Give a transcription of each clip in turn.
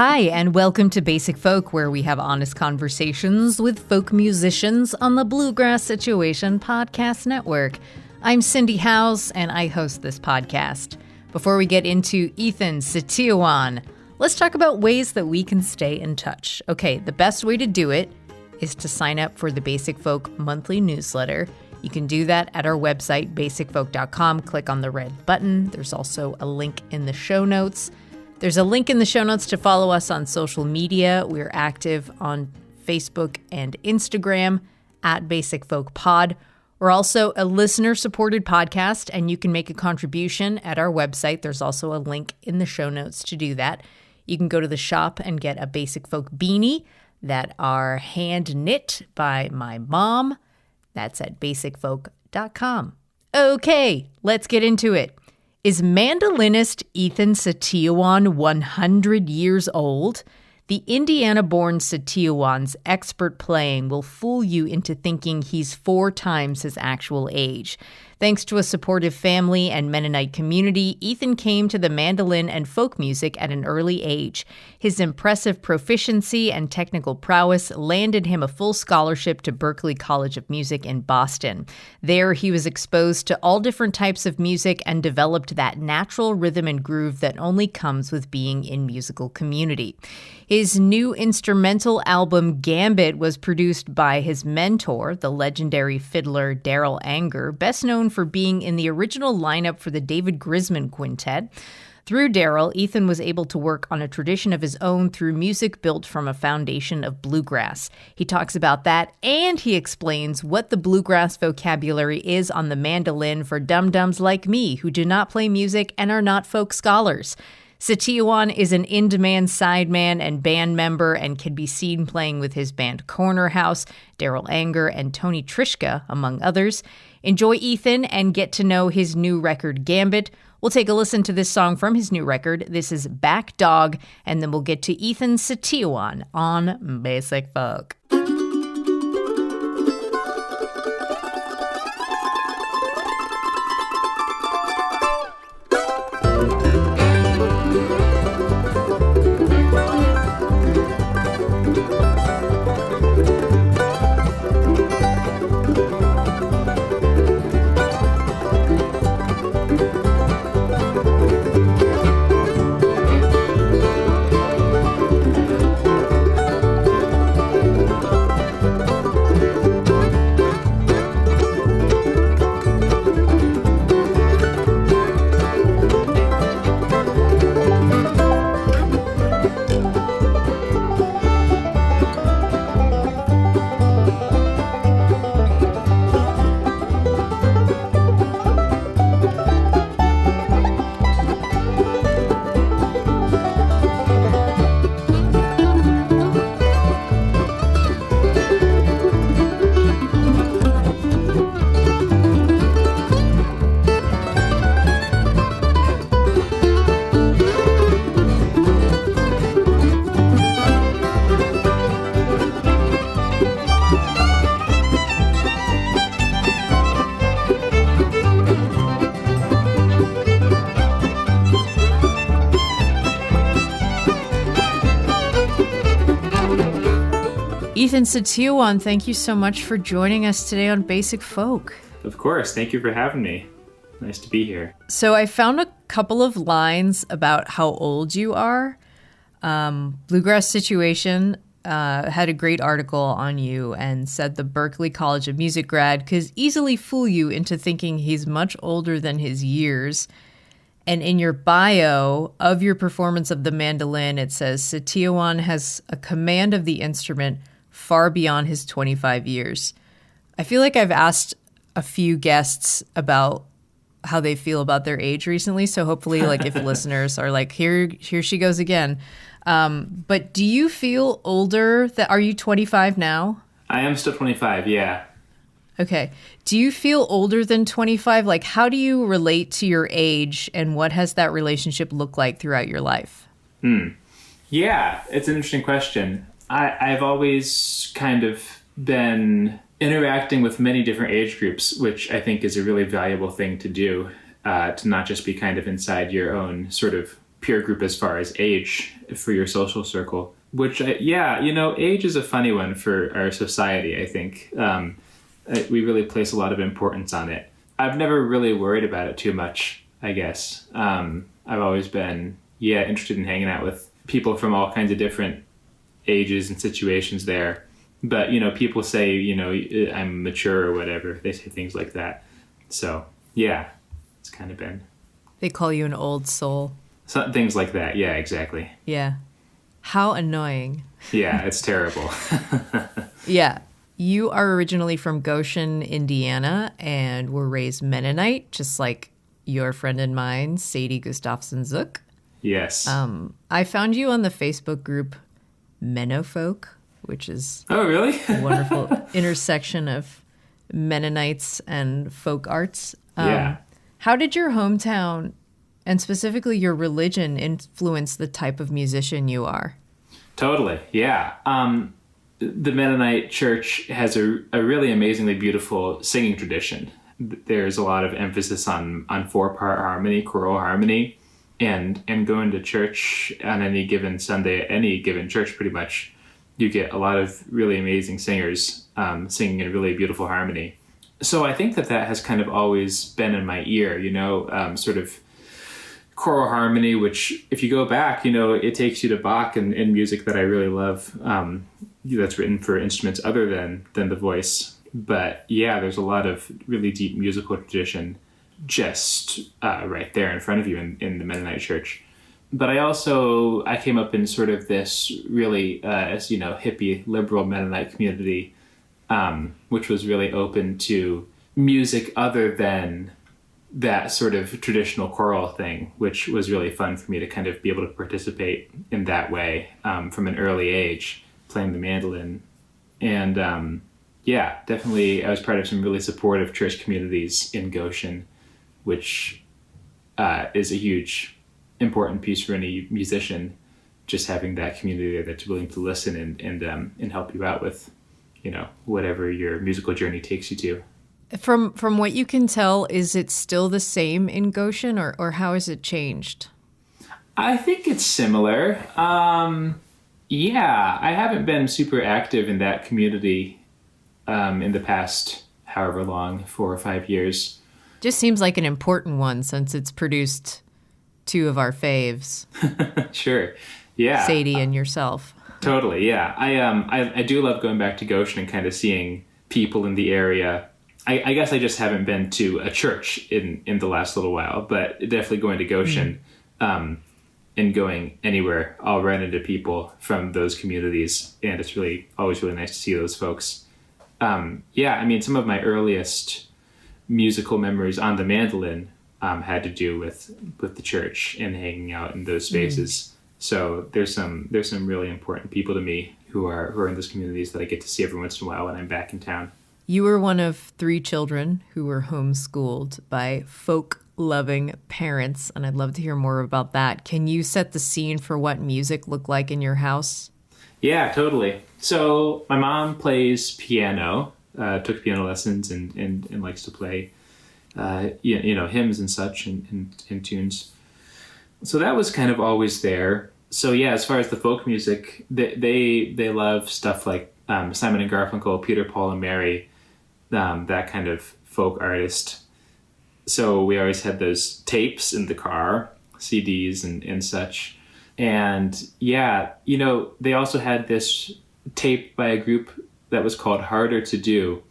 Hi, and welcome to Basic Folk, where we have honest conversations with folk musicians on the Bluegrass Situation Podcast Network. I'm Cindy Howes, and I host this podcast. Before we get into Ethan Setiawan, let's talk about ways that we can stay in touch. Okay, the best way to do it is to sign up for the Basic Folk monthly newsletter. You can do that at our website, basicfolk.com. Click on the red button. There's also a link in the show notes. There's a link in the show notes to follow us on social media. We're active on Facebook and Instagram at Basic Folk Pod. We're also a listener-supported podcast, and you can make a contribution at our website. There's also a link in the show notes to do that. You can go to the shop and get a Basic Folk beanie that are hand-knit by my mom. That's at basicfolk.com. Okay, let's get into it. Is mandolinist Ethan Setiawan 100 years old? The Indiana-born Setiawan's expert playing will fool you into thinking he's 4 times his actual age. Thanks to a supportive family and Mennonite community, Ethan came to the mandolin and folk music at an early age. His impressive proficiency and technical prowess landed him a full scholarship to Berklee College of Music in Boston. There, he was exposed to all different types of music and developed that natural rhythm and groove that only comes with being in musical community. His new instrumental album, Gambit, was produced by his mentor, the legendary fiddler Darol Anger, best known for being in the original lineup for the David Grisman Quintet. Through Darol, Ethan was able to work on a tradition of his own through music built from a foundation of bluegrass. He talks about that, and he explains what the bluegrass vocabulary is on the mandolin for dum-dums like me who do not play music and are not folk scholars. Setiawan is an in-demand sideman and band member and can be seen playing with his band Corner House, Darol Anger, and Tony Trischka, among others. Enjoy Ethan and get to know his new record, Gambit. We'll take a listen to this song from his new record. This is Back Dog, and then we'll get to Ethan Setiawan on Basic Folk. Ethan Setiawan, thank you so much for joining us today on Basic Folk. Of course. Thank you for having me. Nice to be here. So I found a couple of lines about how old you are. Bluegrass Situation had a great article on you and said the Berklee College of Music grad could easily fool you into thinking he's much older than his years. And in your bio of your performance of the mandolin, it says Setiawan has a command of the instrument far beyond his 25 years. I feel like I've asked a few guests about how they feel about their age recently, so hopefully, like, if listeners are like, here she goes again. But do you feel older? Are you 25 now? I am still 25, yeah. Okay. Do you feel older than 25? Like, how do you relate to your age, and what has that relationship looked like throughout your life? Yeah, it's an interesting question. I've always kind of been interacting with many different age groups, which I think is a really valuable thing to do, to not just be kind of inside your own sort of peer group as far as age for your social circle, which, age is a funny one for our society, I think. We really place a lot of importance on it. I've never really worried about it too much, I guess. I've always been, interested in hanging out with people from all kinds of different ages and situations there. But, people say, I'm mature or whatever. They say things like that. So, yeah, it's kind of been. They call you an old soul. Some things like that. Yeah, exactly. Yeah. How annoying. Yeah, it's terrible. Yeah. You are originally from Goshen, Indiana, and were raised Mennonite, just like your friend and mine, Sadie Gustafson Zook. Yes. I found you on the Facebook group Mennofolk, which is oh, really? a wonderful intersection of Mennonites and folk arts. Yeah. How did your hometown, and specifically your religion, influence the type of musician you are? Totally, yeah. The Mennonite church has a really amazingly beautiful singing tradition. There's a lot of emphasis on 4-part harmony, choral harmony, and going to church on any given Sunday at any given church pretty much, you get a lot of really amazing singers singing in really beautiful harmony. So I think that has kind of always been in my ear, sort of choral harmony, which if you go back, it takes you to Bach and music that I really love. That's written for instruments other than the voice. But yeah, there's a lot of really deep musical tradition just right there in front of you in the Mennonite church. But I came up in sort of this really, hippie, liberal Mennonite community, which was really open to music other than that sort of traditional choral thing, which was really fun for me to kind of be able to participate in that way from an early age, playing the mandolin. And definitely I was part of some really supportive church communities in Goshen, which is a huge, important piece for any musician, just having that community there that's willing to listen and help you out with, whatever your musical journey takes you to. From what you can tell, is it still the same in Goshen, or how has it changed? I think it's similar. I haven't been super active in that community in the past however long, 4 or 5 years. Just seems like an important one since it's produced 2 of our faves. Sure. Yeah. Sadie and yourself. Totally. Yeah. I do love going back to Goshen and kind of seeing people in the area. I guess I just haven't been to a church in the last little while, but definitely going to Goshen and going anywhere, I'll run into people from those communities, and it's always really nice to see those folks. Some of my earliest musical memories on the mandolin had to do with the church and hanging out in those spaces. So there's some really important people to me who are in those communities that I get to see every once in a while when I'm back in town. You were one of 3 children who were homeschooled by folk-loving parents, and I'd love to hear more about that. Can you set the scene for what music looked like in your house? Yeah, totally. So my mom plays piano, took piano lessons and likes to play, hymns and such and tunes. So that was kind of always there. So yeah, as far as the folk music, they love stuff like Simon and Garfunkel, Peter, Paul, and Mary, that kind of folk artist. So we always had those tapes in the car, CDs and such. And yeah, they also had this tape by a group that was called Harder to Do.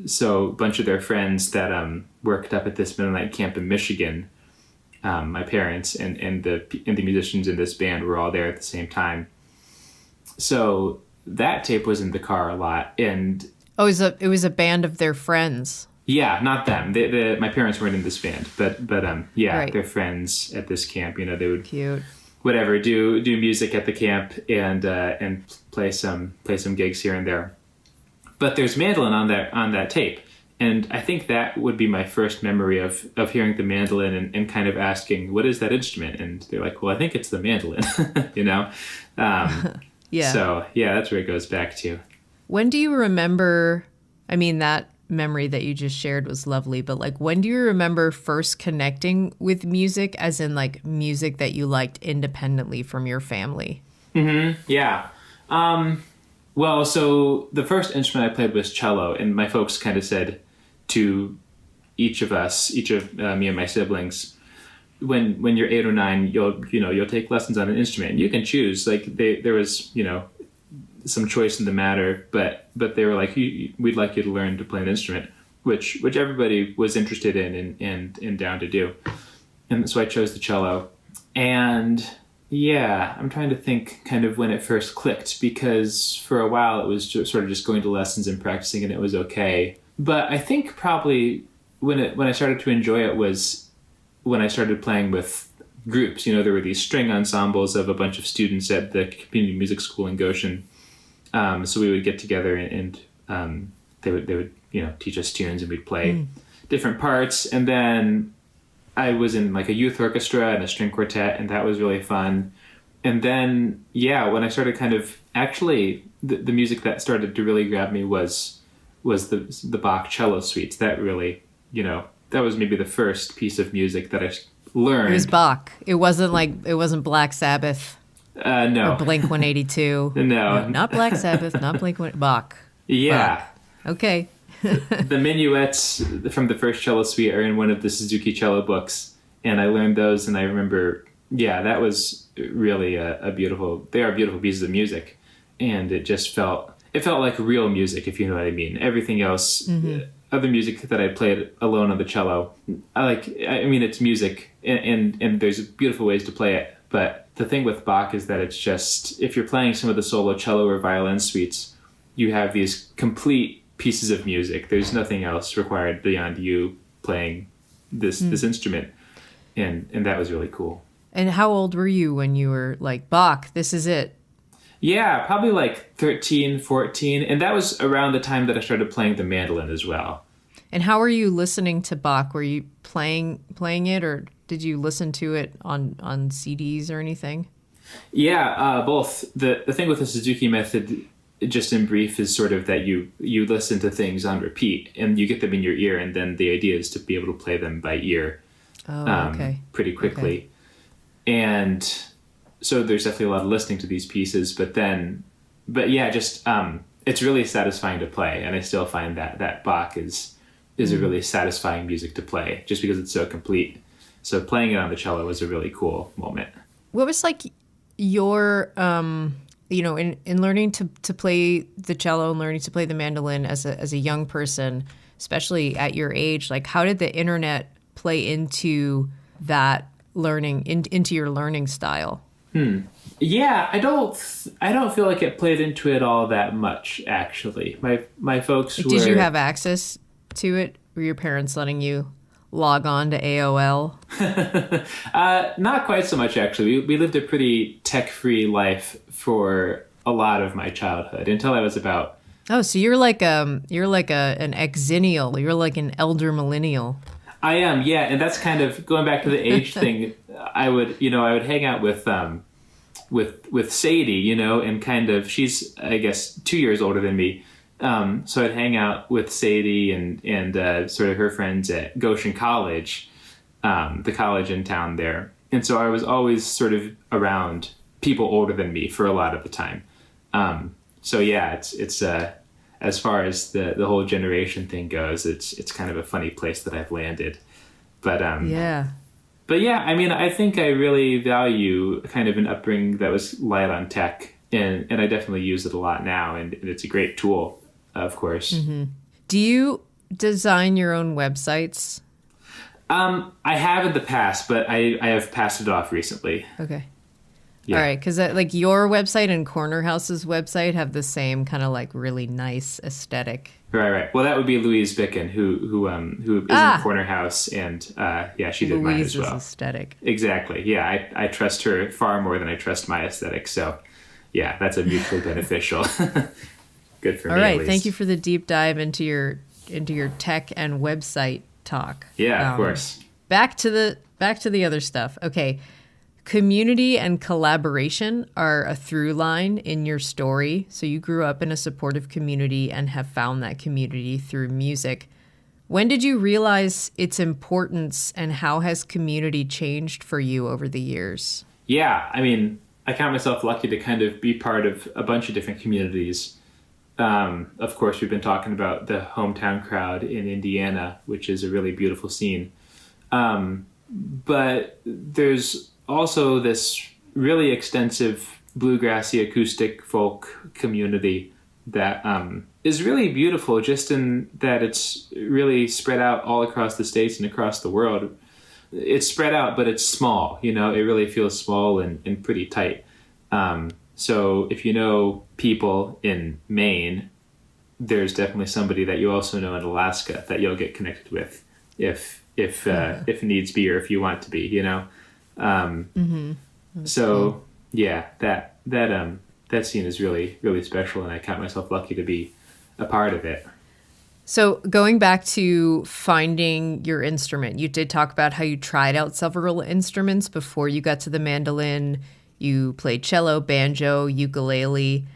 So a bunch of their friends that worked up at this Mennonite camp in Michigan, my parents and the musicians in this band were all there at the same time. So that tape was in the car a lot. And it was a band of their friends. Yeah, not them. My parents weren't in this band, but right. Their friends at this camp. They would cute. Whatever, do music at the camp and play some gigs here and there. But there's mandolin on that tape, and I think that would be my first memory of hearing the mandolin and kind of asking, what is that instrument? And they're like, well, I think it's the mandolin, Yeah. So yeah, that's where it goes back to. When do you remember? I mean, that memory that you just shared was lovely, but like, when do you remember first connecting with music, as in like music that you liked independently from your family? Yeah. Well, so the first instrument I played was cello, and my folks kind of said to each of me and my siblings, when you're 8 or 9, you'll take lessons on an instrument, and you can choose. Like there was, some choice in the matter, but they were like, we'd like you to learn to play an instrument, which everybody was interested in and down to do. And so I chose the cello. And yeah, I'm trying to think kind of when it first clicked, because for a while it was sort of just going to lessons and practicing, and it was okay. But I think probably when I started to enjoy it was when I started playing with groups. There were these string ensembles of a bunch of students at the community music school in Goshen. So we would get together and they would teach us tunes, and we'd play different parts. And then I was in like a youth orchestra and a string quartet, and that was really fun. And then, when I started kind of actually the music that started to really grab me was the Bach cello suites. That really, that was maybe the first piece of music that I learned. It was Bach. It wasn't Black Sabbath. No. Or Blink-182. No. Not Black Sabbath, not Bach. Yeah. Bach. Okay. The minuets from the first cello suite are in one of the Suzuki cello books, and I learned those, and I remember, that was really they are beautiful pieces of music, and it felt like real music, if you know what I mean. Everything else, other music that I played alone on the cello, it's music, and there's beautiful ways to play it, but the thing with Bach is that it's just, if you're playing some of the solo cello or violin suites, you have these complete pieces of music. There's nothing else required beyond you playing this instrument, and that was really cool. And how old were you when you were like, Bach, this is it? Yeah, probably like 13, 14, and that was around the time that I started playing the mandolin as well. And how were you listening to Bach? Were you playing it, or did you listen to it on CDs or anything? Yeah, both. The thing with the Suzuki method, just in brief, is sort of that you listen to things on repeat, and you get them in your ear, and then the idea is to be able to play them by ear pretty quickly. Okay. And so there's definitely a lot of listening to these pieces, but it's really satisfying to play, and I still find that Bach is a really satisfying music to play, just because it's so complete. So playing it on the cello was a really cool moment. What was like your, in learning to play the cello and learning to play the mandolin as a young person, especially at your age, like how did the internet play into that learning, into your learning style? Yeah, I don't feel like it played into it all that much, actually. My folks were... Did you have access to it? Were your parents letting you log on to AOL? Not quite so much, actually. We lived a pretty tech-free life for a lot of my childhood, until I was about... Oh, so you're like an exennial. You're like an elder millennial. I am, yeah, and that's kind of going back to the age thing. I would hang out with Sadie, and kind of, she's, I guess, 2 years older than me. So I'd hang out with Sadie and sort of her friends at Goshen College, the college in town there. And so I was always sort of around people older than me for a lot of the time. So yeah, it's as far as the whole generation thing goes, it's kind of a funny place that I've landed. But yeah. But yeah, I think I really value kind of an upbringing that was light on tech, and I definitely use it a lot now, and it's a great tool, of course. Mm-hmm. Do you design your own websites? I have in the past, but I have passed it off recently. Okay. Yeah. All right, because like your website and Corner House's website have the same kind of like really nice aesthetic. Right. Well, that would be Louise Bicken, who is in Corner House, and she did mine as well. Louise's aesthetic. Exactly. Yeah, I trust her far more than I trust my aesthetic. So, yeah, that's a mutually beneficial. Good for me. All right, at least. thank you for the deep dive into your tech and website talk. Yeah, of course. Back to the other stuff. Okay. community and collaboration are a through line in your story. So you grew up in a supportive community and have found that community through music. When did you realize its importance, and how has community changed for you over the years? Yeah, I mean, I count myself lucky to kind of be part of a bunch of different communities. Of course, we've been talking about the hometown crowd in Indiana, which is a really beautiful scene. But there's also this really extensive bluegrassy acoustic folk community that is really beautiful, just in that it's really spread out all across the states and across the world. It's spread out, but it's small, it really feels small and pretty tight. So if you know people in Maine, there's definitely somebody that you also know in Alaska that you'll get connected with if needs be, or if you want to be, So cool. Yeah, that scene is really, really special, and I count myself lucky to be a part of it. So going back to finding your instrument, you did talk about how you tried out several instruments before you got to the mandolin. You played cello, banjo, ukulele.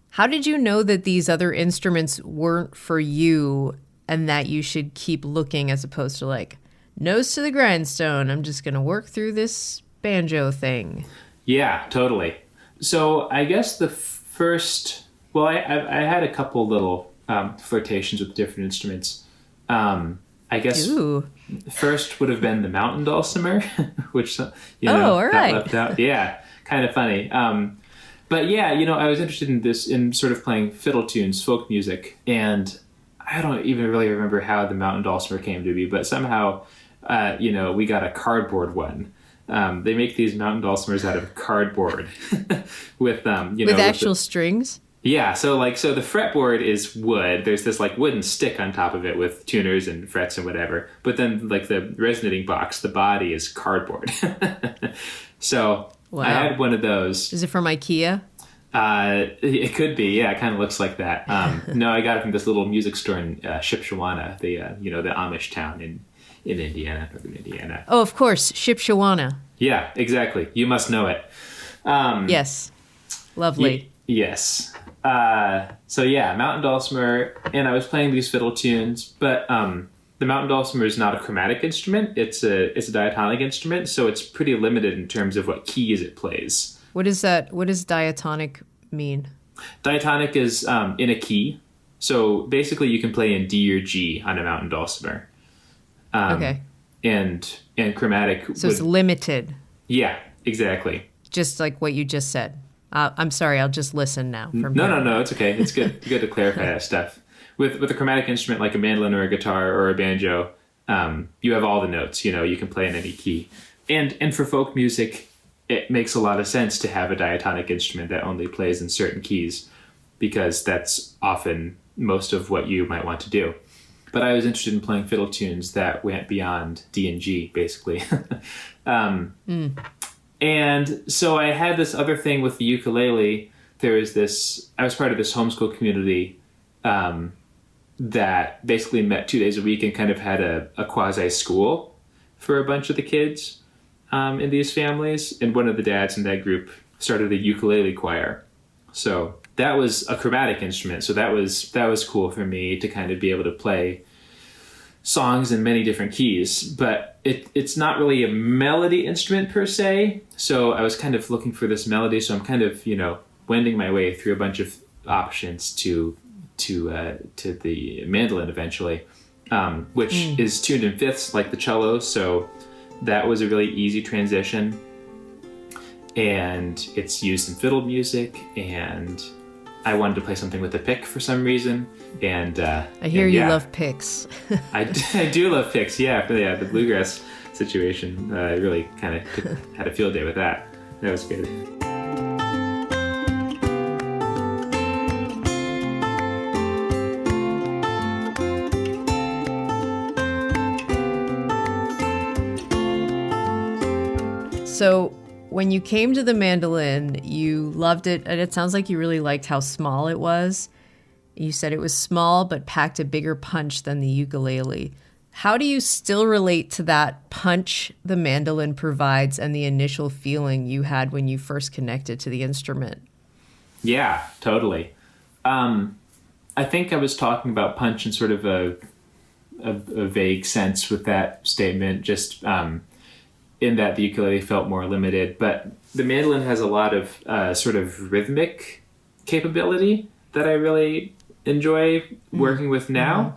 How did you know that these other instruments weren't for you and that you should keep looking, as opposed to like, nose to the grindstone, I'm just going to work through this banjo thing? Yeah, totally. So I guess the first, I had a couple little flirtations with different instruments. I guess first would have been the mountain dulcimer, which, all right. Got left out. Yeah, kind of funny. But yeah, I was interested in sort of playing fiddle tunes, folk music, and I don't even really remember how the mountain dulcimer came to be, but somehow, we got a cardboard one. They make these mountain dulcimers out of cardboard with actual strings. Yeah, so the fretboard is wood. There's this like wooden stick on top of it with tuners and frets and whatever. But then like the resonating box, the body is cardboard. So wow. I had one of those. Is it from IKEA? It could be. Yeah, it kind of looks like that. No, I got it from this little music store in Shipshewana, the Amish town in Indiana, northern Indiana. Oh, of course, Shipshewana. Yeah, exactly. You must know it. Yes, lovely. Yes. So yeah, mountain dulcimer, and I was playing these fiddle tunes, but the mountain dulcimer is not a chromatic instrument. It's a diatonic instrument, so it's pretty limited in terms of what keys it plays. What is that? What does diatonic mean? Diatonic is in a key. So basically you can play in D or G on a mountain dulcimer. Okay. And chromatic. So it's limited. Yeah, exactly. Just like what you just said. I'm sorry, I'll just listen now. No, it's okay. It's good to clarify that stuff. With a chromatic instrument like a mandolin or a guitar or a banjo, you have all the notes. You can play in any key. And for folk music, it makes a lot of sense to have a diatonic instrument that only plays in certain keys, because that's often most of what you might want to do. But I was interested in playing fiddle tunes that went beyond D and G, basically. And so I had this other thing with the ukulele. I was part of this homeschool community that basically met 2 days a week and kind of had a quasi-school for a bunch of the kids in these families. And one of the dads in that group started a ukulele choir. So that was a chromatic instrument. So that was cool for me to kind of be able to play songs in many different keys, but it's not really a melody instrument per se. So I was kind of looking for this melody. So I'm kind of, wending my way through a bunch of options to the mandolin eventually, which is tuned in fifths like the cello. So that was a really easy transition, and it's used in fiddle music, and I wanted to play something with a pick for some reason. And I hear you love picks. I do love picks. Yeah, the bluegrass situation. I really kind of had a field day with that. That was good. So when you came to the mandolin, you loved it, and it sounds like you really liked how small it was. You said it was small but packed a bigger punch than the ukulele. How do you still relate to that punch the mandolin provides and the initial feeling you had when you first connected to the instrument? Yeah, totally. I think I was talking about punch in sort of a vague sense with that statement, just in that the ukulele felt more limited. But the mandolin has a lot of sort of rhythmic capability that I really enjoy working with now.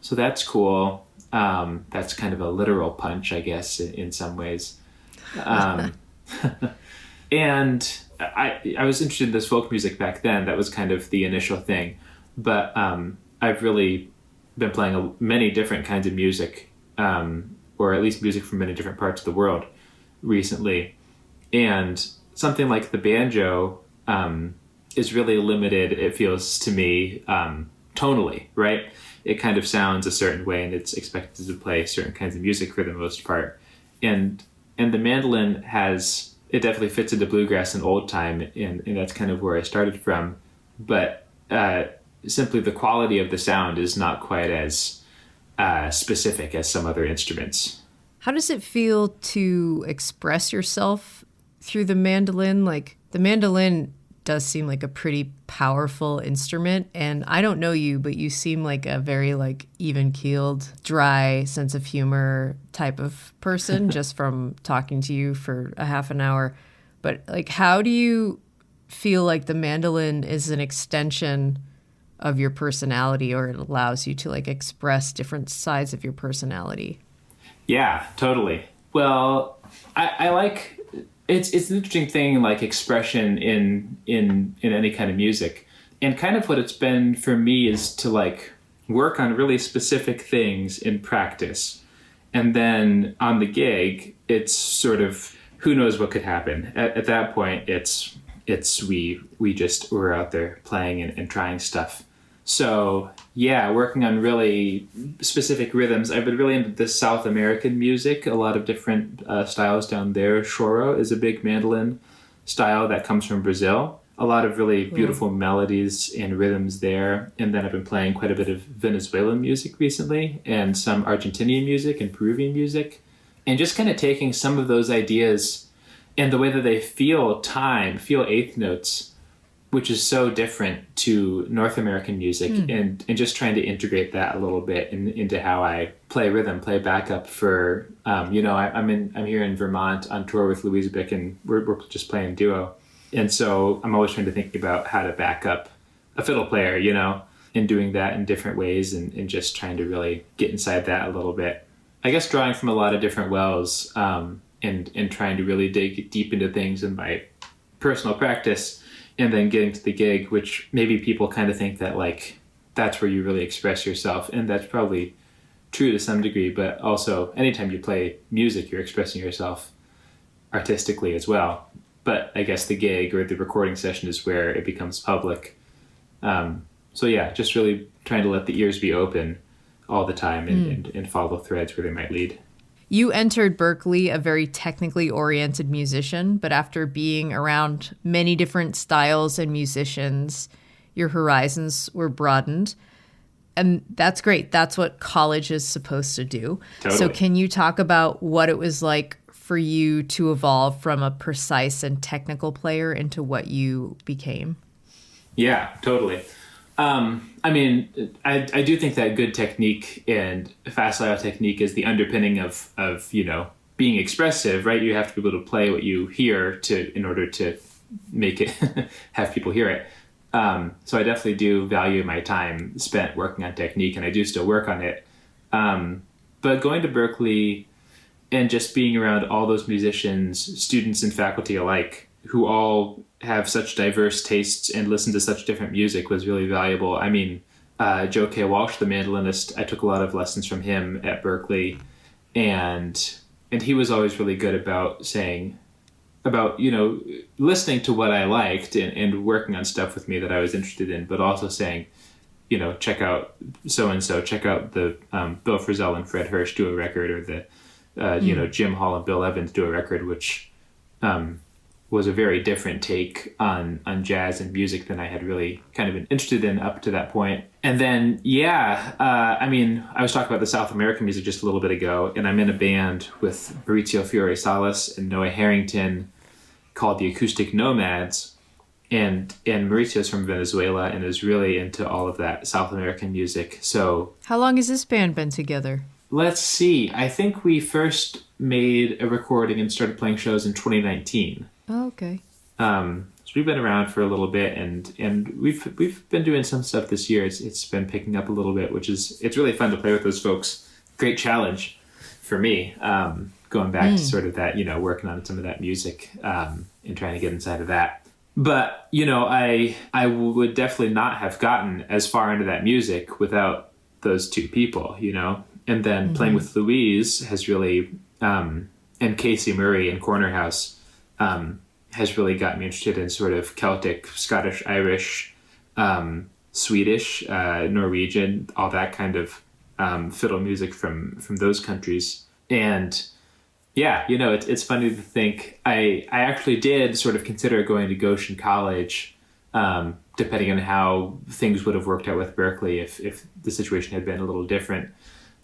So that's cool. That's kind of a literal punch, I guess, in some ways. And I was interested in this folk music back then. That was kind of the initial thing. But I've really been playing many different kinds of music, or at least music from many different parts of the world recently. And something like the banjo is really limited, it feels to me, tonally, right? It kind of sounds a certain way, and it's expected to play certain kinds of music for the most part. And the mandolin it definitely fits into bluegrass and old time, and that's kind of where I started from. But simply the quality of the sound is not quite as specific as some other instruments. How does it feel to express yourself through the mandolin? Like, the mandolin does seem like a pretty powerful instrument, and I don't know you, but you seem like a very like even-keeled, dry sense of humor type of person just from talking to you for a half an hour. But like, how do you feel like the mandolin is an extension of your personality, or it allows you to like express different sides of your personality? Yeah, totally. Well, I like it's an interesting thing, like expression in any kind of music. And kind of what it's been for me is to like work on really specific things in practice. And then on the gig, it's sort of who knows what could happen. At that point, we're out there playing and trying stuff. So yeah, working on really specific rhythms. I've been really into this South American music, a lot of different styles down there. Choro is a big mandolin style that comes from Brazil. A lot of really beautiful melodies and rhythms there. And then I've been playing quite a bit of Venezuelan music recently, and some Argentinian music and Peruvian music. And just kind of taking some of those ideas and the way that they feel eighth notes, which is so different to North American music, and just trying to integrate that a little bit into how I play rhythm, play backup for, I'm here in Vermont on tour with Louise Bick, and we're just playing duo. And so I'm always trying to think about how to back up a fiddle player, and doing that in different ways, and just trying to really get inside that a little bit. I guess drawing from a lot of different wells, and trying to really dig deep into things in my personal practice, and then getting to the gig, which maybe people kind of think that like that's where you really express yourself, and that's probably true to some degree, but also anytime you play music, you're expressing yourself artistically as well. But I guess the gig or the recording session is where it becomes public. So yeah, just really trying to let the ears be open all the time and follow threads where they might lead. You entered Berklee a very technically oriented musician, but after being around many different styles and musicians, your horizons were broadened. And that's great. That's what college is supposed to do. Totally. So can you talk about what it was like for you to evolve from a precise and technical player into what you became? Yeah, totally. I do think that good technique and facile technique is the underpinning of being expressive, right? You have to be able to play what you hear in order to make it, have people hear it. So I definitely do value my time spent working on technique, and I do still work on it. But going to Berklee and just being around all those musicians, students and faculty alike, who all have such diverse tastes and listen to such different music, was really valuable. I mean, Joe K. Walsh, the mandolinist, I took a lot of lessons from him at Berklee, and he was always really good about saying, listening to what I liked and working on stuff with me that I was interested in, but also saying, check out so-and-so, check out the Bill Frisell and Fred Hirsch do a record, or the Jim Hall and Bill Evans do a record, which was a very different take on jazz and music than I had really kind of been interested in up to that point. And then, I mean, I was talking about the South American music just a little bit ago, and I'm in a band with Maurizio Fiore Salas and Noah Harrington called the Acoustic Nomads. And Mauricio's from Venezuela and is really into all of that South American music. So how long has this band been together? Let's see. I think we first made a recording and started playing shows in 2019. Oh, okay. So we've been around for a little bit, and we've been doing some stuff this year. It's been picking up a little bit, it's really fun to play with those folks. Great challenge for me, going back to sort of that, working on some of that music and trying to get inside of that. But I would definitely not have gotten as far into that music without those two people, And then playing with Louise has really, and Casey Murray in Corner House, has really got me interested in sort of Celtic, Scottish, Irish, Swedish, Norwegian, all that kind of fiddle music from those countries. And it's funny to think I actually did sort of consider going to Goshen College, depending on how things would have worked out with Berklee if the situation had been a little different.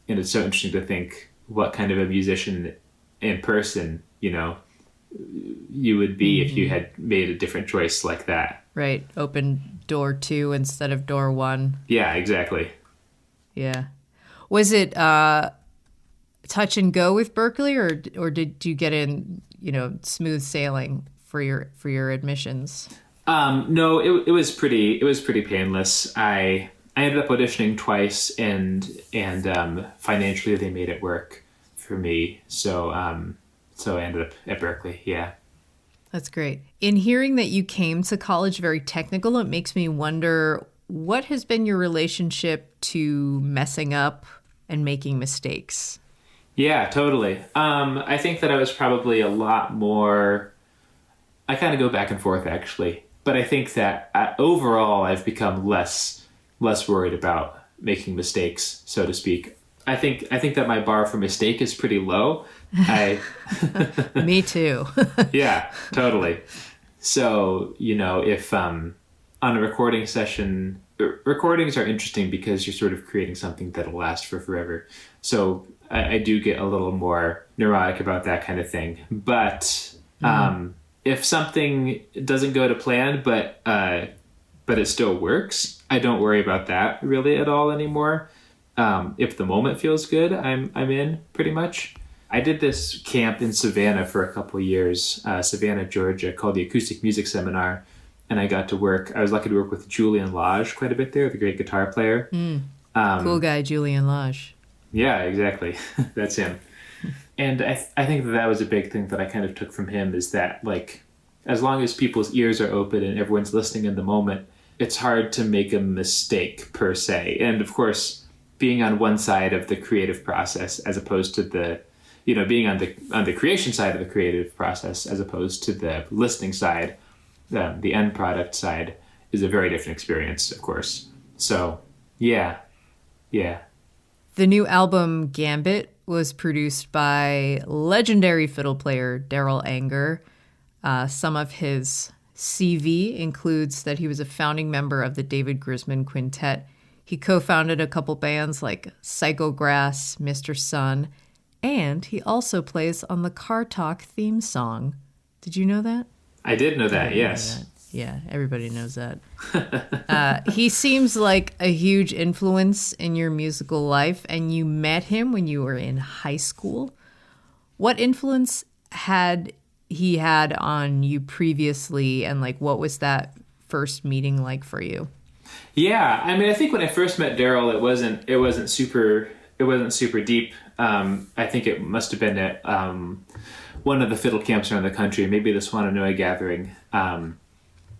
And it's so interesting to think what kind of a musician in person, you would be if you had made a different choice like that. Right. Open door 2 instead of door 1. Yeah, exactly. Yeah. Was it touch and go with Berklee, or did you get in, smooth sailing for your admissions? No, it was pretty painless. I ended up auditioning twice, and financially they made it work for me. So I ended up at Berklee. Yeah. That's great. In hearing that you came to college very technical, it makes me wonder, what has been your relationship to messing up and making mistakes? Yeah, totally. I think that I was probably a lot more, I kind of go back and forth actually, but I think that overall I've become less worried about making mistakes, so to speak. I think that my bar for mistake is pretty low. Me too. Yeah, totally. So, if on a recording session, recordings are interesting because you're sort of creating something that'll last for forever. So I do get a little more neurotic about that kind of thing. But if something doesn't go to plan, but it still works, I don't worry about that really at all anymore. If the moment feels good, I'm in pretty much. I did this camp in Savannah for a couple of years, Savannah, Georgia, called the Acoustic Music Seminar. And I was lucky to work with Julian Lage quite a bit there, the great guitar player. Cool guy, Julian Lage. Yeah, exactly. That's him. And I think that was a big thing that I kind of took from him, is that, like, as long as people's ears are open and everyone's listening in the moment, it's hard to make a mistake per se. And of course, being on one side of the creative process as opposed to being on the creation side of the creative process as opposed to the listening side, the end product side, is a very different experience, of course. So, yeah. The new album, Gambit, was produced by legendary fiddle player Darol Anger. Some of his CV includes that he was a founding member of the David Grisman Quintet. He co-founded a couple bands like Psychograss, Mr. Sun, and he also plays on the Car Talk theme song. Did you know that? I did know that, yes. Yeah, everybody knows that. He seems like a huge influence in your musical life, and you met him when you were in high school. What influence had he had on you previously, and what was that first meeting like for you? Yeah, I mean, I think when I first met Darol, it wasn't super deep. I think it must have been at one of the fiddle camps around the country, maybe the Swananoa gathering.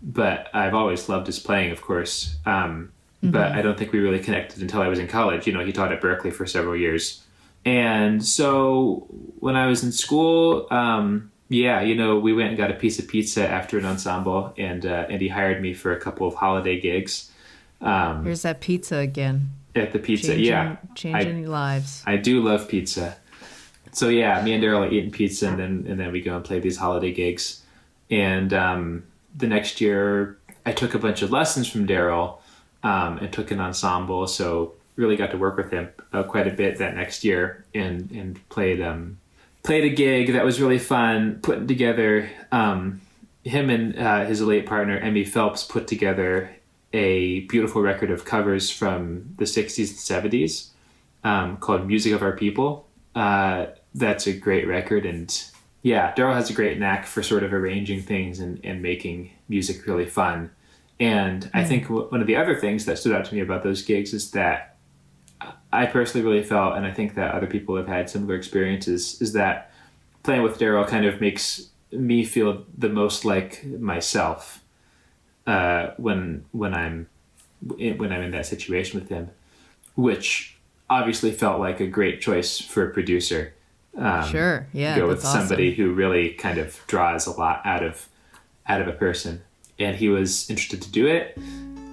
But I've always loved his playing, of course. But I don't think we really connected until I was in college. He taught at Berklee for several years. And so when I was in school, we went and got a piece of pizza after an ensemble, and he hired me for a couple of holiday gigs. Here's that pizza again. At the pizza, Changing lives. I do love pizza. So yeah, me and Darol are eating pizza, and then we go and play these holiday gigs. And the next year, I took a bunch of lessons from Darol and took an ensemble. So really got to work with him quite a bit that next year, and played a gig that was really fun. Putting together, him and his late partner Emmy Phelps put together a beautiful record of covers from the 60s and 70s called Music of Our People. That's a great record. And yeah, Darol has a great knack for sort of arranging things and making music really fun. And I think one of the other things that stood out to me about those gigs is that I personally really felt, and I think that other people have had similar experiences, is that playing with Darol kind of makes me feel the most like myself when I'm in that situation with him, which obviously felt like a great choice for a producer. Sure, yeah, to go with that's somebody awesome. who really kind of draws a lot out of a person, and he was interested to do it,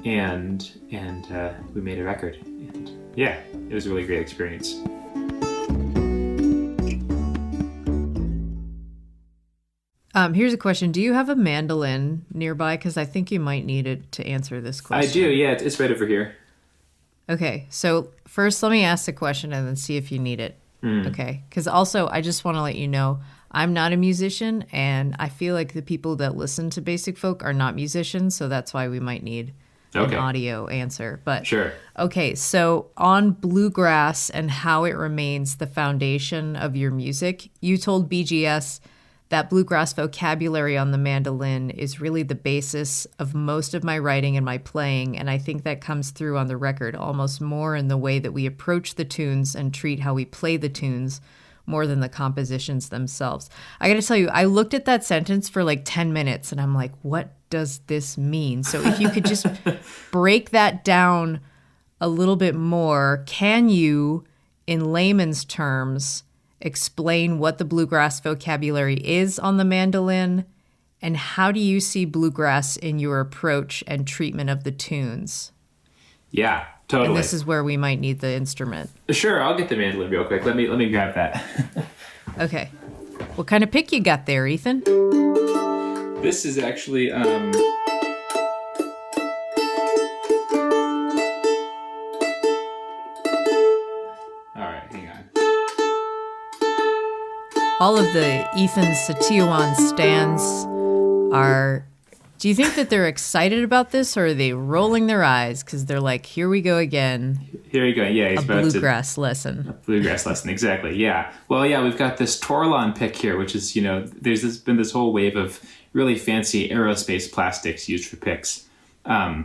and we made a record, and yeah, it was a really great experience. Here's a question. Do you have a mandolin nearby? Because I think you might need it to answer this question. I do, yeah, it's right over here. Okay, so first let me ask the question and then see if you need it. Okay, because also I just want to let you know I'm not a musician, and I feel like the people that listen to Basic Folk are not musicians, so that's why we might need an audio answer. But Sure. Okay, so on Bluegrass and how it remains the foundation of your music, you told BGS that bluegrass vocabulary on the mandolin is really the basis of most of my writing and my playing, and I think that comes through on the record almost more in the way that we approach the tunes and treat how we play the tunes more than the compositions themselves. I gotta tell you, I looked at that sentence for like 10 minutes and I'm like, what does this mean? So if you could just break that down a little bit more, can you, in layman's terms, explain what the bluegrass vocabulary is on the mandolin, and how do you see bluegrass in your approach and treatment of the tunes? Yeah, totally. And this is where we might need the instrument. Sure, I'll get the mandolin real quick. Let me grab that. Okay. What kind of pick you got there, Ethan? This is actually All of the Ethan Setiawan stands are... Do you think that they're excited about this, or are they rolling their eyes because they're like, here we go again. Here we go. Yeah, he's a about bluegrass lesson. A bluegrass lesson, exactly. Yeah. Well, yeah, we've got this Torlon pick here, which is, been this whole wave of really fancy aerospace plastics used for picks. Yeah,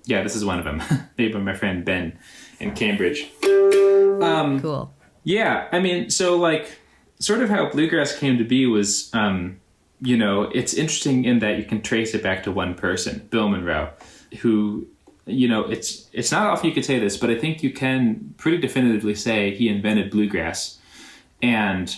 this is one of them, made by my friend Ben in Cambridge. Cool. Yeah, I mean, so like, sort of how bluegrass came to be was, it's interesting in that you can trace it back to one person, Bill Monroe, who, it's not often you could say this, but I think you can pretty definitively say he invented bluegrass. And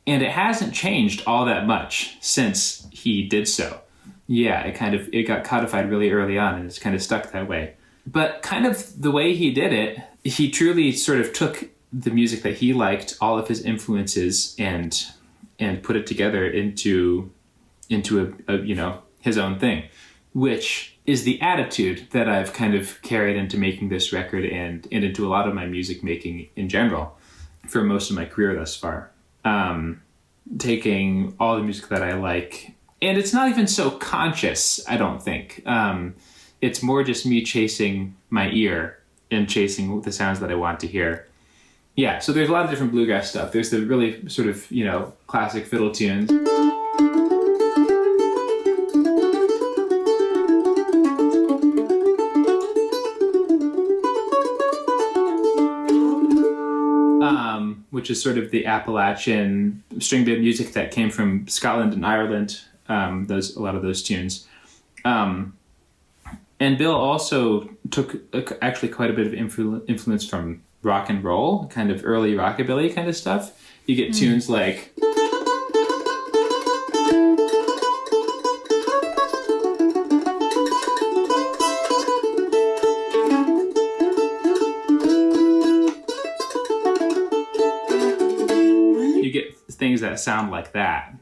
it hasn't changed all that much since he did so. Yeah, it got codified really early on, and it's kind of stuck that way. But kind of the way he did it, he truly sort of took the music that he liked, all of his influences, and put it together into a his own thing, which is the attitude that I've kind of carried into making this record and into a lot of my music making in general for most of my career thus far. Taking all the music that I like, and it's not even so conscious, I don't think. It's more just me chasing my ear and chasing the sounds that I want to hear. Yeah, so there's a lot of different bluegrass stuff. There's the really sort of, classic fiddle tunes. Which is sort of the Appalachian string band music that came from Scotland and Ireland, a lot of those tunes. And Bill also took actually quite a bit of influence from rock and roll, kind of early rockabilly kind of stuff. You get tunes like... You get things that sound like that.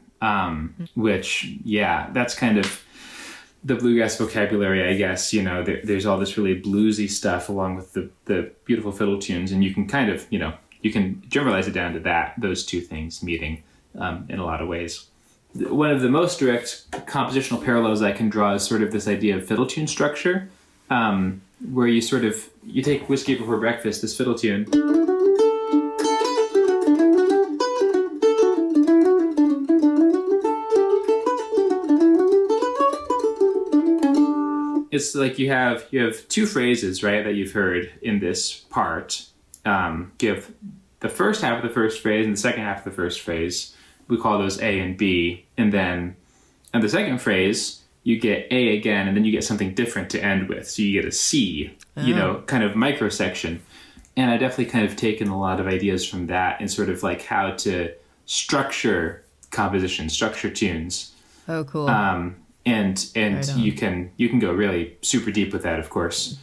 which, yeah, that's kind of the bluegrass vocabulary, I guess. There's all this really bluesy stuff along with the beautiful fiddle tunes, and you can kind of, you can generalize it down to those two things meeting in a lot of ways. One of the most direct compositional parallels I can draw is sort of this idea of fiddle tune structure, where you take Whiskey Before Breakfast, this fiddle tune. It's like you have two phrases, right, that you've heard in this part. Give the first half of the first phrase and the second half of the first phrase. We call those A and B. And then in the second phrase, you get A again, and then you get something different to end with. So you get a C, kind of microsection. And I definitely kind of taken a lot of ideas from that and sort of like how to structure composition, structure tunes. Oh, cool. And right you can go really super deep with that, of course.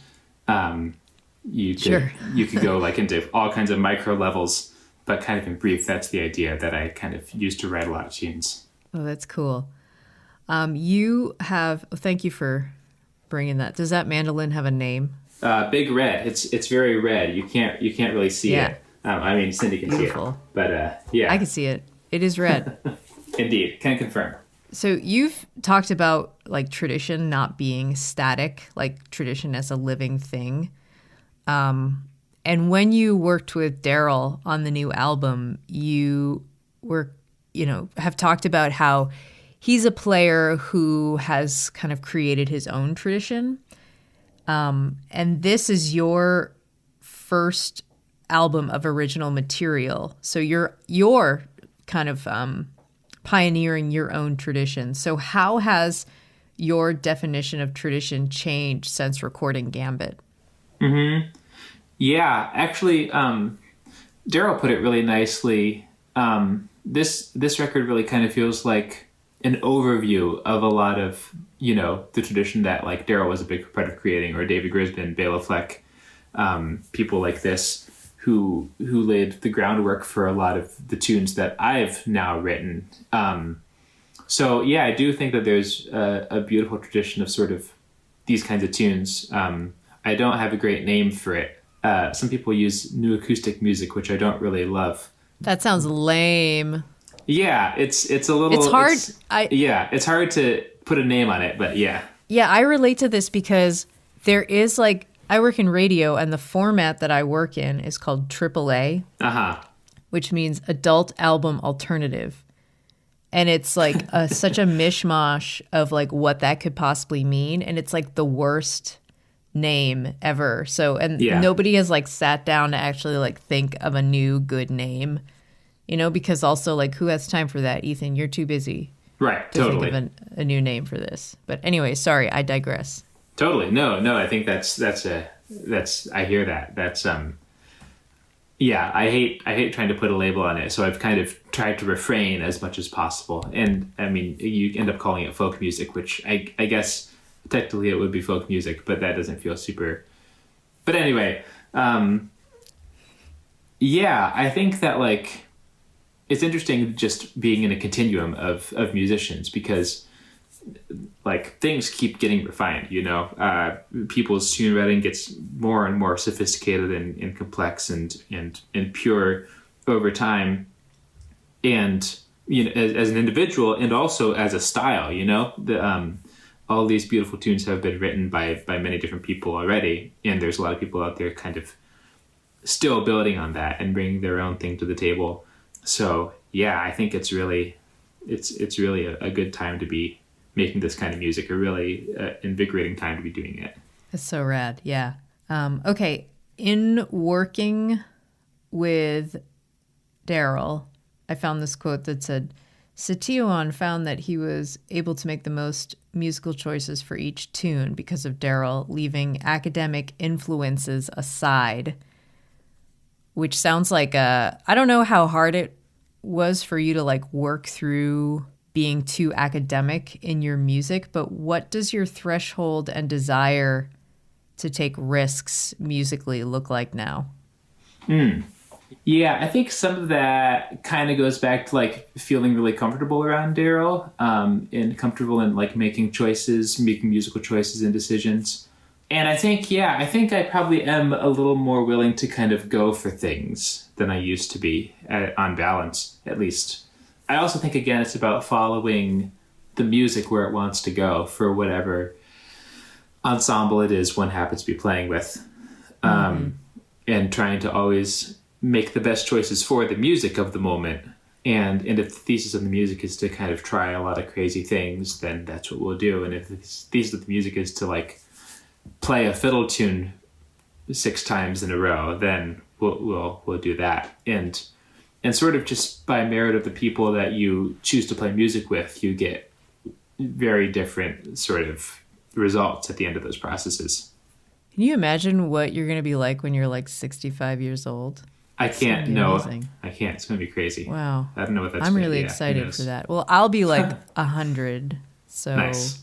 You could go like into all kinds of micro levels, but kind of in brief, that's the idea that I kind of used to write a lot of tunes. Oh, that's cool. Thank you for bringing that. Does that mandolin have a name? Big Red. It's very red. You can't really see it. Cindy can Beautiful. see it. But yeah. I can see it. It is red. Indeed. Can confirm. So you've talked about like tradition not being static, like tradition as a living thing. And when you worked with Darol on the new album, you have talked about how he's a player who has kind of created his own tradition. And this is your first album of original material. So you're kind of pioneering your own tradition. So how has your definition of tradition changed since recording Gambit? Mm-hmm. Yeah, actually, Darol put it really nicely. This record really kind of feels like an overview of a lot of, the tradition that like Darol was a big part of creating, or David Grisman, Bela Fleck, people like this who laid the groundwork for a lot of the tunes that I've now written. So yeah, I do think that there's a beautiful tradition of sort of these kinds of tunes. I don't have a great name for it. Some people use new acoustic music, which I don't really love. That sounds lame. Yeah, it's a little. It's hard. It's hard to put a name on it, but yeah. Yeah, I relate to this because there is like, I work in radio, and the format that I work in is called AAA, which means Adult Album Alternative. And it's like such a mishmash of like what that could possibly mean. And it's like the worst name ever. So, nobody has like sat down to actually like think of a new good name, because also like who has time for that? Ethan, you're too busy. Right. To think of a new name for this. But anyway, sorry, I digress. Totally. No, I think that's I hear that. That's yeah, I hate trying to put a label on it. So I've kind of tried to refrain as much as possible. And I mean, you end up calling it folk music, which I guess technically it would be folk music, but that doesn't feel super. But anyway, yeah, I think that like it's interesting just being in a continuum of musicians, because like things keep getting refined, people's tune writing gets more and more sophisticated and complex and pure over time. And, as an individual and also as a style, all these beautiful tunes have been written by many different people already. And there's a lot of people out there kind of still building on that and bringing their own thing to the table. So yeah, I think it's really a good time to be making this kind of music, a really invigorating time to be doing it. That's so rad. Yeah. Okay. In working with Darol, I found this quote that said, Setiawan found that he was able to make the most musical choices for each tune because of Darol, leaving academic influences aside, which sounds like I don't know how hard it was for you to like work through being too academic in your music, but what does your threshold and desire to take risks musically look like now? Yeah, I think some of that kind of goes back to like feeling really comfortable around Darol, and comfortable in like making choices, making musical choices and decisions. And I think I probably am a little more willing to kind of go for things than I used to be, on balance, at least. I also think, again, it's about following the music where it wants to go for whatever ensemble it is one happens to be playing with. And trying to always make the best choices for the music of the moment. And if the thesis of the music is to kind of try a lot of crazy things, then that's what we'll do. And if the thesis of the music is to like play a fiddle tune 6 times in a row, then we'll do that. And sort of just by merit of the people that you choose to play music with, you get very different sort of results at the end of those processes. Can you imagine what you're going to be like when you're like 65 years old? I can't. No, amazing. I can't. It's going to be crazy. Wow. I don't know what that's. I'm really excited for that. Well, I'll be like 100. So Nice.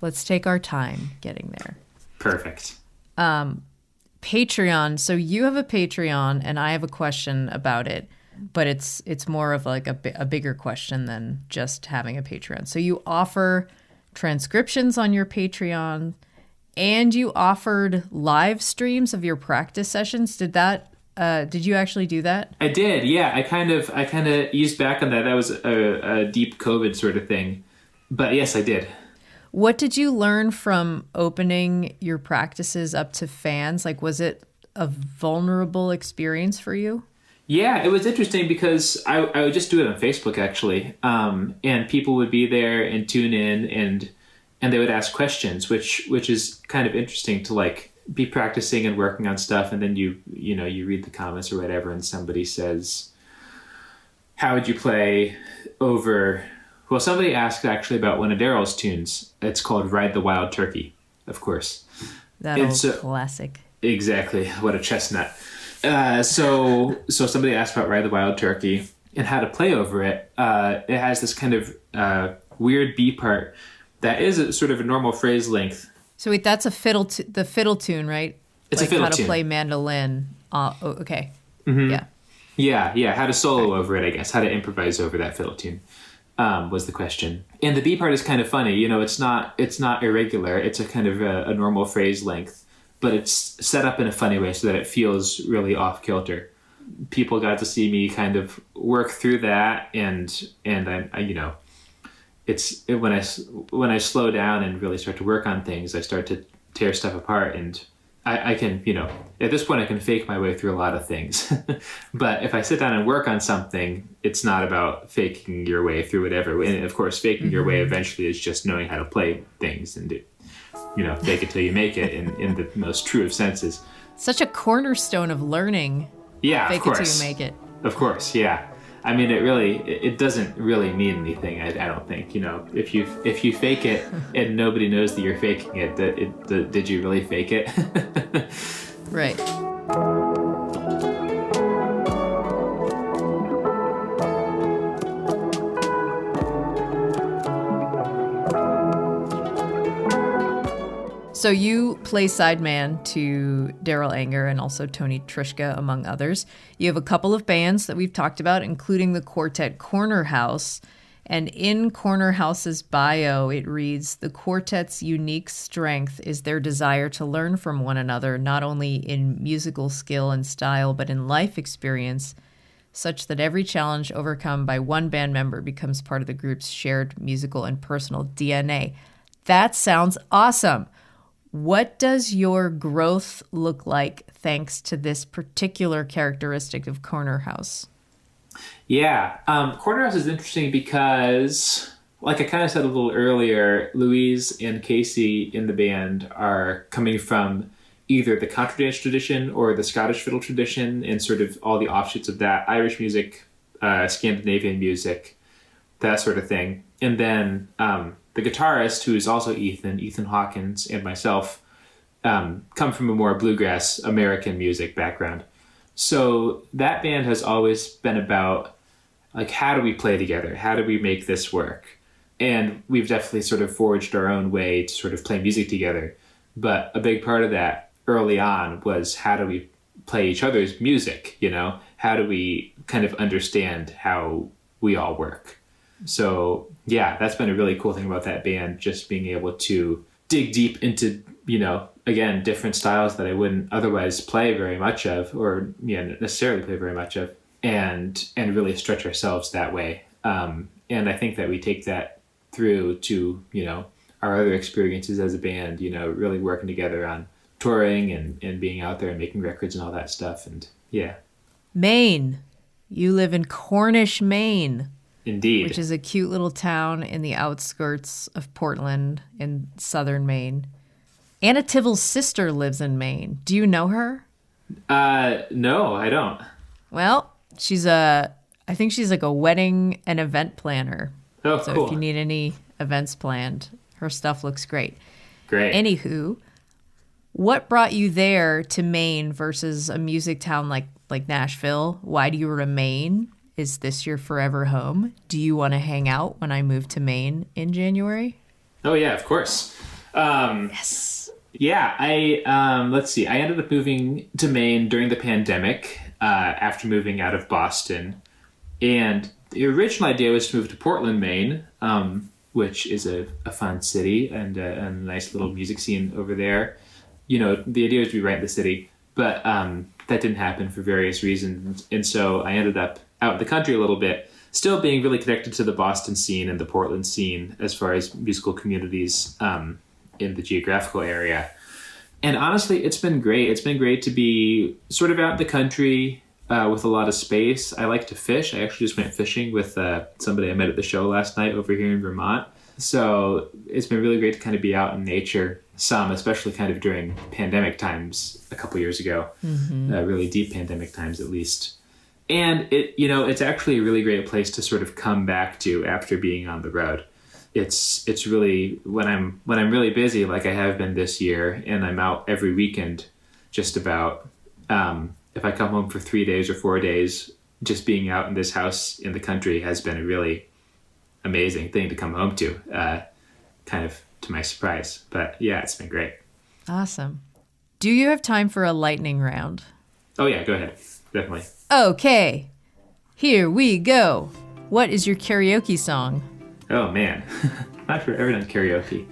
Let's take our time getting there. Perfect. Patreon. So you have a Patreon, and I have a question about it, but it's more of like a bigger question than just having a Patreon. So you offer transcriptions on your Patreon, and you offered live streams of your practice sessions. Did you actually do that? I did. Yeah, I kind of eased back on that. That was a deep COVID sort of thing, but yes, I did. What did you learn from opening your practices up to fans? Like, was it a vulnerable experience for you? Yeah, it was interesting because I would just do it on Facebook, actually, and people would be there and tune in, and they would ask questions, which is kind of interesting to like be practicing and working on stuff, and then you read the comments or whatever, and somebody says, "How would you play over?" Well, somebody asked actually about one of Darol's tunes. It's called "Ride the Wild Turkey," of course. That old classic. Exactly, what a chestnut. So somebody asked about "Ride the Wild Turkey" and how to play over it. It has this kind of weird B part that is a sort of a normal phrase length. So wait, that's the fiddle tune, right? It's like a fiddle how to tune. play mandolin. Okay. Mm-hmm. Yeah. Yeah. How to solo over it, I guess. How to improvise over that fiddle tune was the question. And the B part is kind of funny. It's not irregular. It's a kind of a normal phrase length, but it's set up in a funny way so that it feels really off kilter. People got to see me kind of work through that, and I when I slow down and really start to work on things, I start to tear stuff apart, and I can, at this point I can fake my way through a lot of things. But if I sit down and work on something, it's not about faking your way through whatever. And of course, faking your way eventually is just knowing how to play things and fake it till you make it in the most true of senses. Such a cornerstone of learning. Yeah, Fake of course. it till you make it. Of course, yeah. I mean, it doesn't really mean anything. I don't think. If you fake it and nobody knows that you're faking it, did you really fake it? Right. So you play sideman to Darol Anger and also Tony Trischka, among others. You have a couple of bands that we've talked about, including the quartet Corner House. And in Corner House's bio, it reads, "The quartet's unique strength is their desire to learn from one another, not only in musical skill and style, but in life experience, such that every challenge overcome by one band member becomes part of the group's shared musical and personal DNA." That sounds awesome. What does your growth look like thanks to this particular characteristic of Corner House? Yeah, Corner House is interesting because, like I kind of said a little earlier, Louise and Casey in the band are coming from either the contradance tradition or the Scottish fiddle tradition and sort of all the offshoots of that, Irish music, Scandinavian music, that sort of thing. And then the guitarist, who is also Ethan Hawkins, and myself, come from a more bluegrass American music background. So that band has always been about, like, how do we play together? How do we make this work? And we've definitely sort of forged our own way to sort of play music together. But a big part of that early on was, how do we play each other's music, how do we kind of understand how we all work? So yeah, that's been a really cool thing about that band, just being able to dig deep into, again, different styles that I wouldn't otherwise play very much of, or necessarily play very much of, and really stretch ourselves that way. And I think that we take that through to, our other experiences as a band, really working together on touring and being out there and making records and all that stuff. And yeah. Maine. You live in Cornish, Maine. Indeed. Which is a cute little town in the outskirts of Portland in southern Maine. Anna Tivel's sister lives in Maine. Do you know her? No, I don't. Well, I think she's like a wedding and event planner. Oh, so cool. if you need any events planned, her stuff looks great. Great. Anywho, what brought you there to Maine versus a music town like Nashville? Why do you remain? Is this your forever home? Do you want to hang out when I move to Maine in January? Oh, yeah, of course. Yes. Yeah, let's see. I ended up moving to Maine during the pandemic after moving out of Boston. And the original idea was to move to Portland, Maine, which is a fun city and a nice little music scene over there. The idea was to be right in the city, but that didn't happen for various reasons. And so I ended up out in the country a little bit, still being really connected to the Boston scene and the Portland scene as far as musical communities in the geographical area. And honestly, it's been great. It's been great to be sort of out in the country with a lot of space. I like to fish. I actually just went fishing with somebody I met at the show last night over here in Vermont. So it's been really great to kind of be out in nature some, especially kind of during pandemic times a couple years ago, really deep pandemic times at least. And it's actually a really great place to sort of come back to after being on the road. It's really when I'm really busy, like I have been this year, and I'm out every weekend, just about. If I come home for 3 days or 4 days, just being out in this house in the country has been a really amazing thing to come home to, kind of to my surprise. But yeah, it's been great. Awesome. Do you have time for a lightning round? Oh yeah, go ahead. Definitely. Okay, here we go. What is your karaoke song? Oh man, not sure I've ever done karaoke.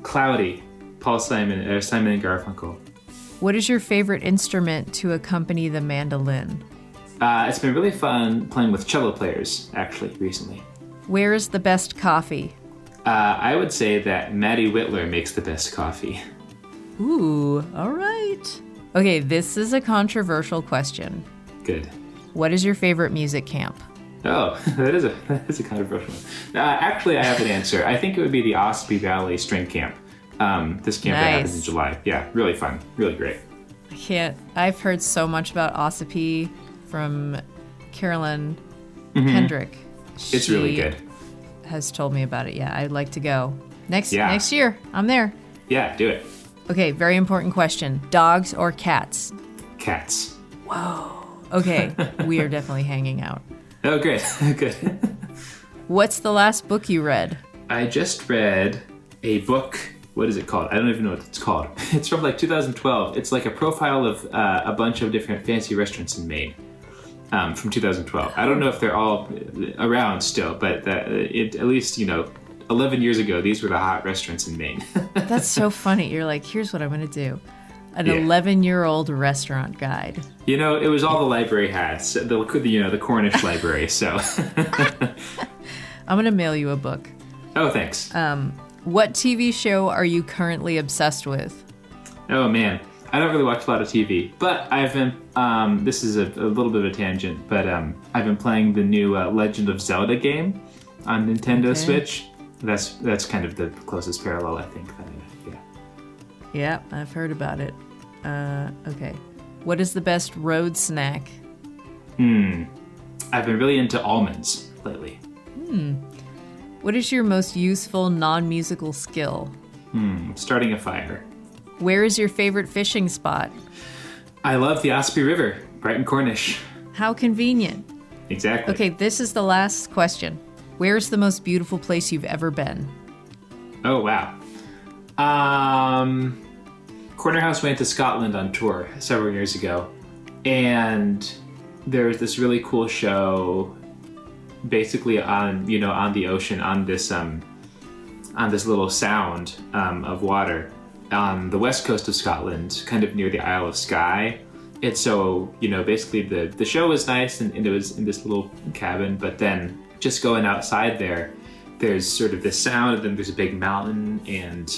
Cloudy, Simon and Garfunkel. What is your favorite instrument to accompany the mandolin? It's been really fun playing with cello players, actually, recently. Where is the best coffee? I would say that Maddie Whitler makes the best coffee. Ooh, all right. Okay, this is a controversial question. Good. What is your favorite music camp? Oh, that is a controversial one. Actually, I have an answer. I think it would be the Ossipee Valley String Camp. This camp that happens in July. Yeah, really fun. Really great. I've heard so much about Ossipee from Carolyn Kendrick. It's really good. Has told me about it. Yeah, I'd like to go. Next year, I'm there. Yeah, do it. Okay, very important question. Dogs or cats? Cats. Whoa. Okay, we are definitely hanging out. Oh, good. Good. What's the last book you read? I just read a book. What is it called? I don't even know what it's called. It's from like 2012. It's like a profile of a bunch of different fancy restaurants in Maine from 2012. I don't know if they're all around still, but at least, 11 years ago, these were the hot restaurants in Maine. That's so funny. You're like, here's what I'm going to do. An 11-year-old restaurant guide. It was all the library had, the Cornish library, so. I'm going to mail you a book. Oh, thanks. What TV show are you currently obsessed with? Oh, man. I don't really watch a lot of TV, but I've been, this is a little bit of a tangent, but I've been playing the new Legend of Zelda game on Nintendo Switch. That's kind of the closest parallel, I think. Yeah, I've heard about it. Okay. What is the best road snack? I've been really into almonds lately. What is your most useful non-musical skill? Starting a fire. Where is your favorite fishing spot? I love the Ossipee River, Brighton Cornish. How convenient. Exactly. Okay, this is the last question. Where's the most beautiful place you've ever been? Oh, wow. Corner House went to Scotland on tour several years ago, And there was this really cool show basically on the ocean, on this little sound of water on the west coast of Scotland, kind of near the Isle of Skye. And so, basically the show was nice and it was in this little cabin, but then just going outside there's sort of this sound, and then there's a big mountain, and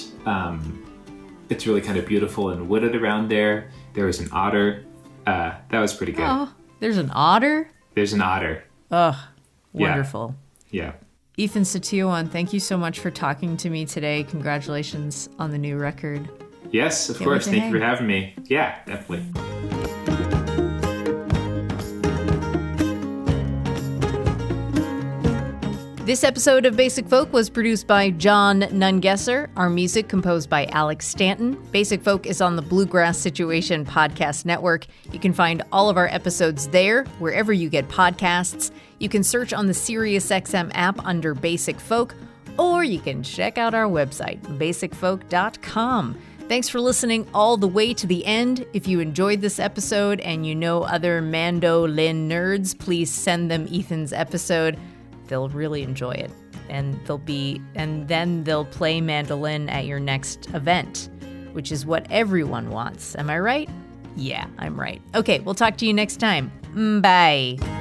it's really kind of beautiful and wooded around there. There was an otter. That was pretty good. Oh, there's an otter? There's an otter. Oh, wonderful. Yeah. Ethan Setiawan, thank you so much for talking to me today. Congratulations on the new record. Yes, of course. Thank you for having me. Yeah, definitely. This episode of Basic Folk was produced by John Nungesser. Our music composed by Alex Stanton. Basic Folk is on the Bluegrass Situation Podcast Network. You can find all of our episodes there, wherever you get podcasts. You can search on the SiriusXM app under Basic Folk, or you can check out our website, basicfolk.com. Thanks for listening all the way to the end. If you enjoyed this episode and you know other mandolin nerds, please send them Ethan's episode. They'll really enjoy it. And then they'll play mandolin at your next event, which is what everyone wants. Am I right? Yeah, I'm right. Okay, we'll talk to you next time. Bye.